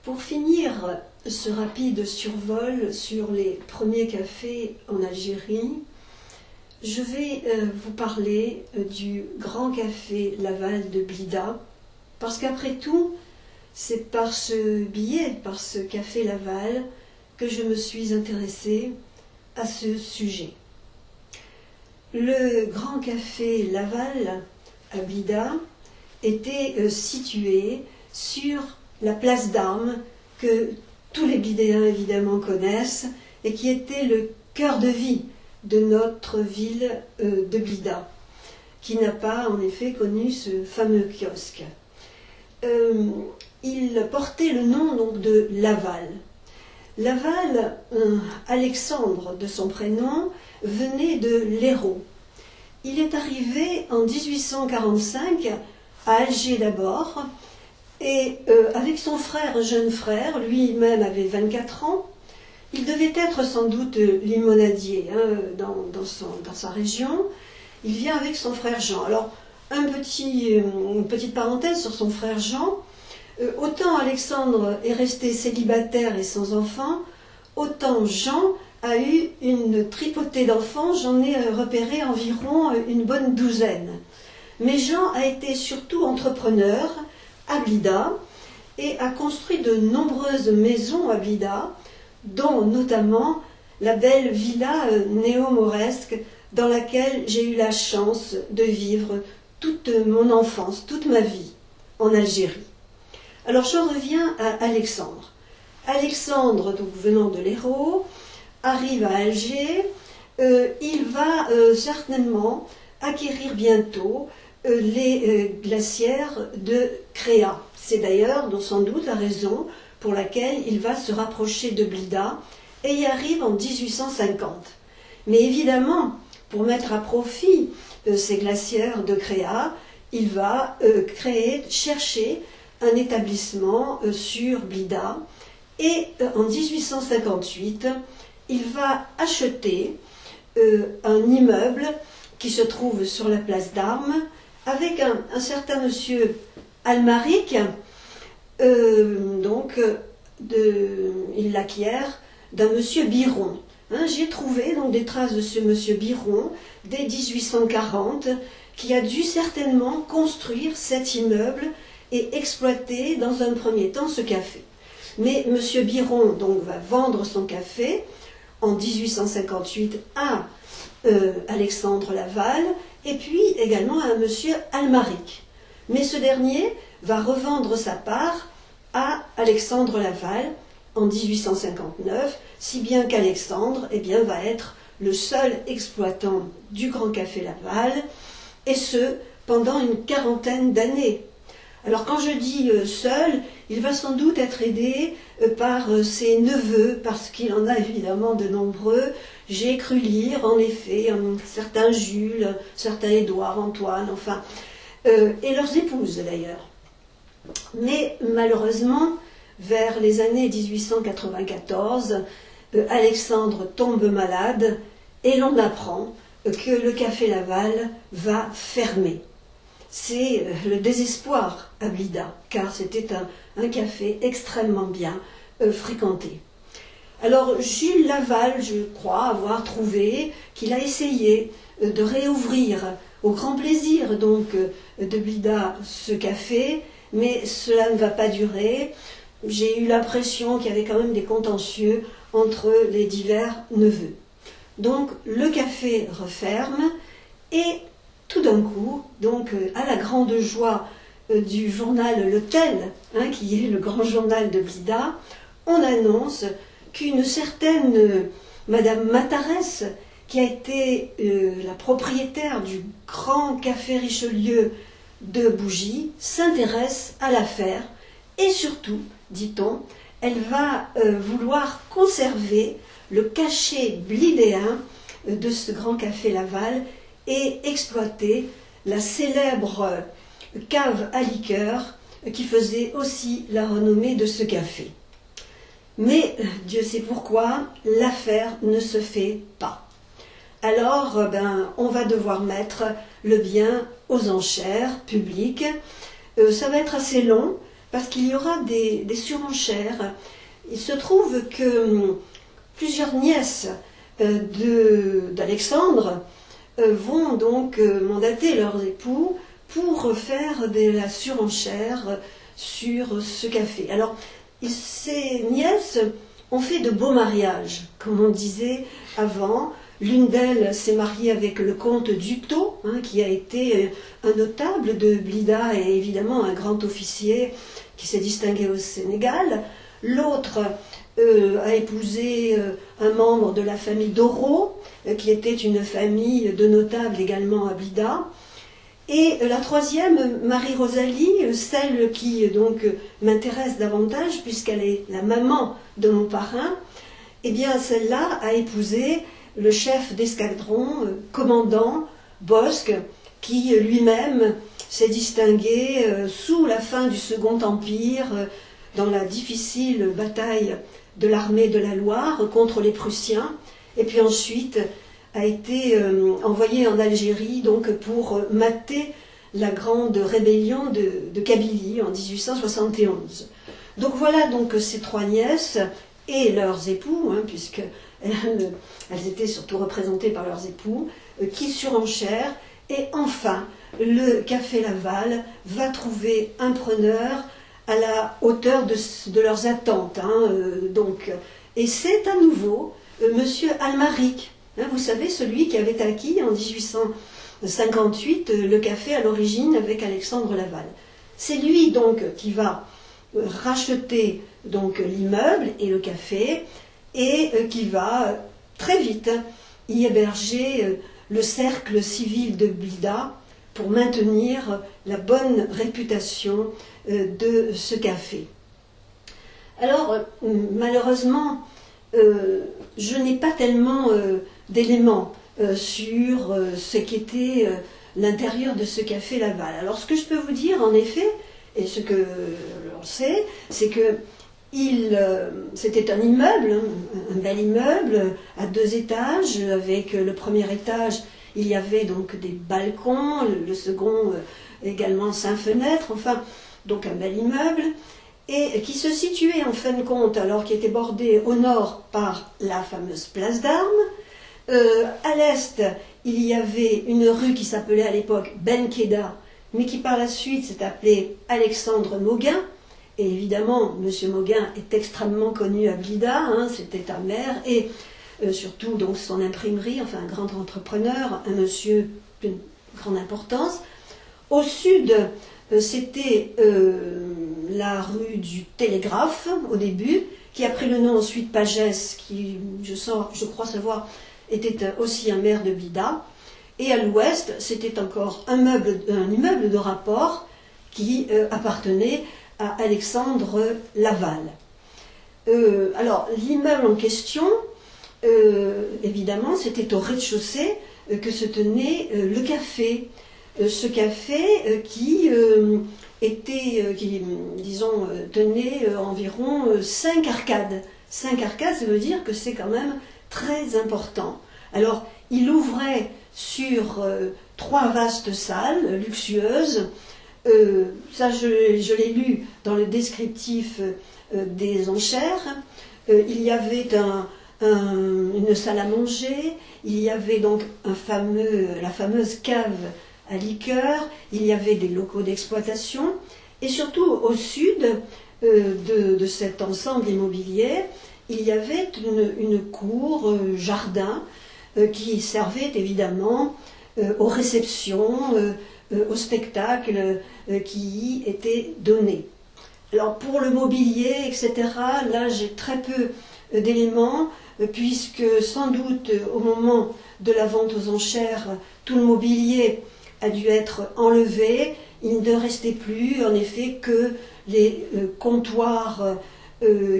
Pour finir ce rapide survol sur les premiers cafés en Algérie, je vais vous parler du Grand Café Laval de Blida, parce qu'après tout, c'est par ce billet, par ce café Laval, que je me suis intéressée à ce sujet. Le Grand Café Laval à Blida était situé sur la place d'Armes que tous les Blidéens évidemment connaissent et qui était le cœur de vie de notre ville de Blida, qui n'a pas en effet connu ce fameux kiosque. Il portait le nom donc de Laval. Laval, Alexandre de son prénom, venait de l'Hérault. Il est arrivé en 1845 à Alger d'abord, et avec son frère, jeune frère, lui-même avait 24 ans, il devait être sans doute limonadier dans sa région. Il vient avec son frère Jean. Alors, une petite parenthèse sur son frère Jean. Autant Alexandre est resté célibataire et sans enfant, autant Jean a eu une tripotée d'enfants. J'en ai repéré environ une bonne douzaine. Mais Jean a été surtout entrepreneur à Blida et a construit de nombreuses maisons à Blida, dont notamment la belle villa néo-mauresque dans laquelle j'ai eu la chance de vivre toute mon enfance, toute ma vie en Algérie. Alors j'en reviens à Alexandre. Alexandre, donc venant de l'Hérault, arrive à Alger. Il va certainement acquérir bientôt les glacières de Créa. C'est d'ailleurs sans doute la raison pour laquelle il va se rapprocher de Blida et y arrive en 1850. Mais évidemment, pour mettre à profit ces glacières de Créa, il va chercher un établissement sur Blida et en 1858, il va acheter un immeuble qui se trouve sur la place d'Armes avec un certain monsieur Almaric. Il l'acquiert d'un monsieur Biron. J'ai trouvé donc des traces de ce monsieur Biron dès 1840 qui a dû certainement construire cet immeuble et exploiter dans un premier temps ce café. Mais monsieur Biron donc va vendre son café en 1858 à Alexandre Laval et puis également à un monsieur Almaric. Mais ce dernier va revendre sa part à Alexandre Laval en 1859, si bien qu'Alexandre va être le seul exploitant du Grand Café Laval, et ce, pendant une quarantaine d'années. Alors quand je dis seul, il va sans doute être aidé par ses neveux, parce qu'il en a évidemment de nombreux. J'ai cru lire, en effet, certains Jules, certains Édouard, Antoine, et leurs épouses d'ailleurs. Mais malheureusement, vers les années 1894, Alexandre tombe malade et l'on apprend que le Café Laval va fermer. C'est le désespoir à Blida, car c'était un café extrêmement bien fréquenté. Alors Jules Laval, je crois avoir trouvé qu'il a essayé de réouvrir au grand plaisir donc de Blida ce café, mais cela ne va pas durer. J'ai eu l'impression qu'il y avait quand même des contentieux entre les divers neveux. Donc le café referme et tout d'un coup, donc à la grande joie du journal Le Tel, qui est le grand journal de Blida, on annonce qu'une certaine Madame Matarès, qui a été la propriétaire du Grand Café Richelieu de Bougie, s'intéresse à l'affaire et surtout, dit-on, elle va vouloir conserver le cachet blidéen de ce Grand Café Laval et exploiter la célèbre cave à liqueurs qui faisait aussi la renommée de ce café. Mais Dieu sait pourquoi, l'affaire ne se fait pas. Alors, on va devoir mettre le bien aux enchères publiques. Ça va être assez long, parce qu'il y aura des surenchères. Il se trouve que plusieurs nièces d'Alexandre vont donc mandater leurs époux pour faire de la surenchère sur ce café. Alors, ces nièces ont fait de beaux mariages, comme on disait avant. L'une d'elles s'est mariée avec le comte Dutot, qui a été un notable de Blida et évidemment un grand officier qui s'est distingué au Sénégal. L'autre a épousé un membre de la famille Doro, qui était une famille de notables également à Blida. Et la troisième, Marie-Rosalie, celle qui donc m'intéresse davantage puisqu'elle est la maman de mon parrain, eh bien celle-là a épousé le chef d'escadron, commandant Bosc, qui lui-même s'est distingué sous la fin du Second Empire dans la difficile bataille de l'armée de la Loire contre les Prussiens, et puis ensuite a été envoyé en Algérie donc pour mater la grande rébellion de Kabylie en 1871. Donc voilà donc ces trois nièces et leurs époux, puisque elles étaient surtout représentées par leurs époux, qui surenchèrent, et enfin le Café Laval va trouver un preneur à la hauteur de leurs attentes. Et c'est à nouveau Monsieur Almaric, vous savez, celui qui avait acquis en 1858 le café à l'origine avec Alexandre Laval. C'est lui donc qui va racheter donc l'immeuble et le café, et qui va très vite y héberger le cercle civil de Blida pour maintenir la bonne réputation de ce café. Alors, malheureusement, je n'ai pas tellement d'éléments sur ce qu'était l'intérieur de ce café Laval. Alors, ce que je peux vous dire, en effet, et ce que l'on sait, c'est que c'était un immeuble, un bel immeuble à 2 étages, avec le premier étage, il y avait donc des balcons, le second également 5 fenêtres, enfin, donc un bel immeuble, et qui se situait en fin de compte, alors qui était bordé au nord par la fameuse place d'Armes. À l'est, il y avait une rue qui s'appelait à l'époque Benkeda, mais qui par la suite s'est appelée Alexandre Mauguin. Et évidemment, M. Mauguin est extrêmement connu à Blida, c'était un maire, et surtout donc son imprimerie, enfin un grand entrepreneur, un monsieur d'une grande importance. Au sud, c'était la rue du Télégraphe au début, qui a pris le nom ensuite Pagès, qui, je crois savoir, était aussi un maire de Blida. Et à l'ouest, c'était encore un immeuble de rapport qui appartenait à Alexandre Laval. Alors, l'immeuble en question, évidemment, c'était au rez-de-chaussée que se tenait le café. Ce café qui tenait environ 5 arcades. 5 arcades, ça veut dire que c'est quand même très important. Alors, il ouvrait sur 3 vastes salles luxueuses. Ça, je l'ai lu dans le descriptif des enchères. Il y avait une salle à manger, il y avait donc la fameuse cave à liqueurs, il y avait des locaux d'exploitation, et surtout au sud de cet ensemble immobilier, il y avait une cour, jardin, qui servait évidemment aux réceptions, aux spectacles qui y étaient donnés. Alors pour le mobilier, etc., là j'ai très peu d'éléments, puisque sans doute au moment de la vente aux enchères, tout le mobilier a dû être enlevé. Il ne restait plus en effet que les comptoirs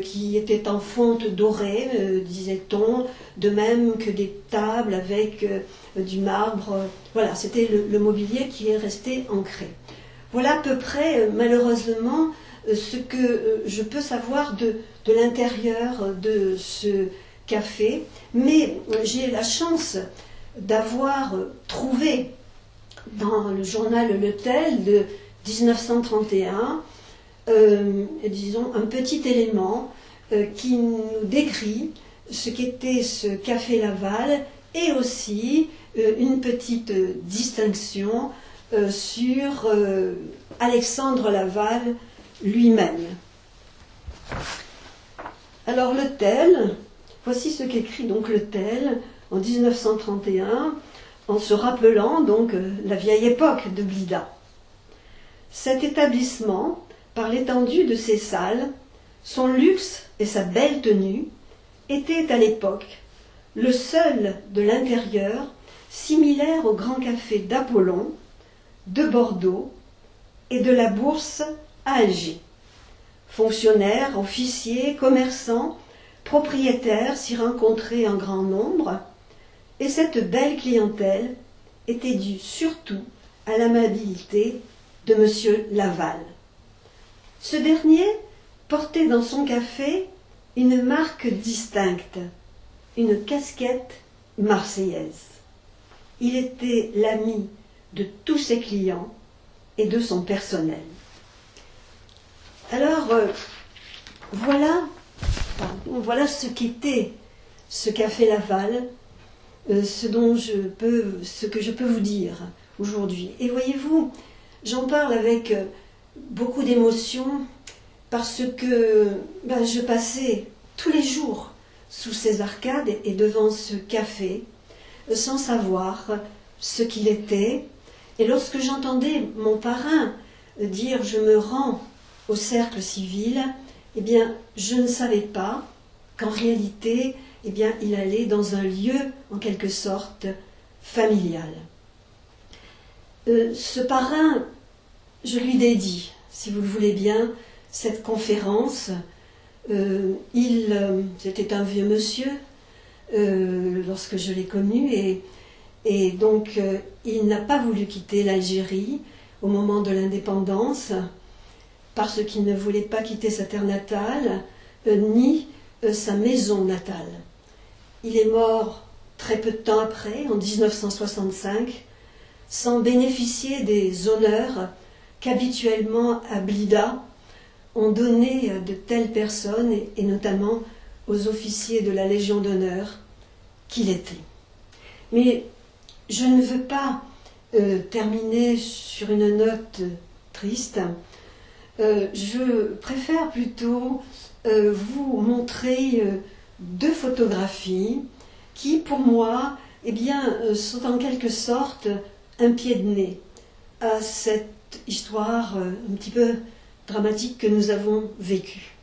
qui étaient en fonte dorée, disait-on, de même que des tables avec du marbre. Voilà, c'était le mobilier qui est resté ancré. Voilà à peu près, malheureusement, ce que je peux savoir de l'intérieur de ce café. Mais j'ai la chance d'avoir trouvé dans le journal Le Tel de 1931 disons, un petit élément qui nous décrit ce qu'était ce café Laval et aussi une petite distinction sur Alexandre Laval lui-même. Alors le tel, voici ce qu'écrit donc le tel en 1931, en se rappelant donc la vieille époque de Blida. Cet établissement, par l'étendue de ses salles, son luxe et sa belle tenue, était à l'époque le seul de l'intérieur similaire au Grand Café d'Apollon, de Bordeaux et de la Bourse à Alger. Fonctionnaires, officiers, commerçants, propriétaires s'y rencontraient en grand nombre, et cette belle clientèle était due surtout à l'amabilité de M. Laval. Ce dernier portait dans son café une marque distincte, une casquette marseillaise. Il était l'ami de tous ses clients et de son personnel. Alors, voilà ce qu'était ce café Laval, ce que je peux vous dire aujourd'hui. Et voyez-vous, j'en parle avec beaucoup d'émotion parce que je passais tous les jours sous ces arcades et devant ce café sans savoir ce qu'il était. Et lorsque j'entendais mon parrain dire « je me rends au cercle civil », eh bien, je ne savais pas qu'en réalité, eh bien, il allait dans un lieu, en quelque sorte, familial. Ce parrain, je lui dédie, si vous le voulez bien, cette conférence. C'était un vieux monsieur lorsque je l'ai connu, et donc il n'a pas voulu quitter l'Algérie au moment de l'indépendance, parce qu'il ne voulait pas quitter sa terre natale, ni sa maison natale. Il est mort très peu de temps après, en 1965, sans bénéficier des honneurs qu'habituellement à Blida ont donné de telles personnes, et notamment aux officiers de la Légion d'honneur qu'il était. Mais je ne veux pas terminer sur une note triste. Je préfère plutôt vous montrer deux photographies qui, pour moi, eh bien, sont en quelque sorte un pied de nez à cette histoire un petit peu dramatique que nous avons vécue.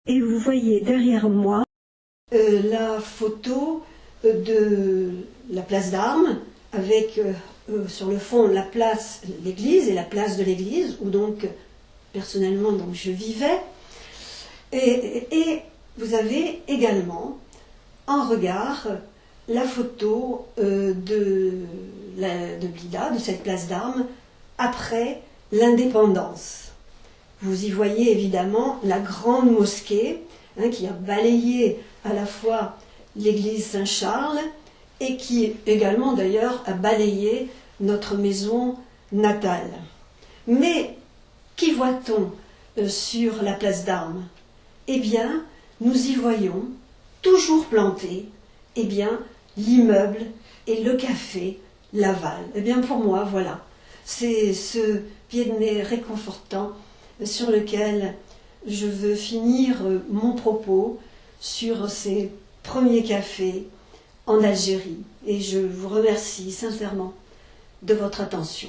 Et vous voyez derrière moi la photo de la place d'Armes, avec sur le fond la place, l'église et la place de l'église, où donc personnellement donc, je vivais. Et vous avez également en regard la photo de Blida, de cette place d'Armes, après l'indépendance. Vous y voyez évidemment la grande mosquée qui a balayé à la fois l'église Saint-Charles et qui également d'ailleurs a balayé notre maison natale. Mais qui voit-on sur la place d'Armes? Eh bien, nous y voyons, toujours planté, eh bien, l'immeuble et le café Laval. Eh bien, pour moi, voilà, c'est ce pied de nez réconfortant sur lequel je veux finir mon propos sur ces premiers cafés en Algérie. Et je vous remercie sincèrement de votre attention.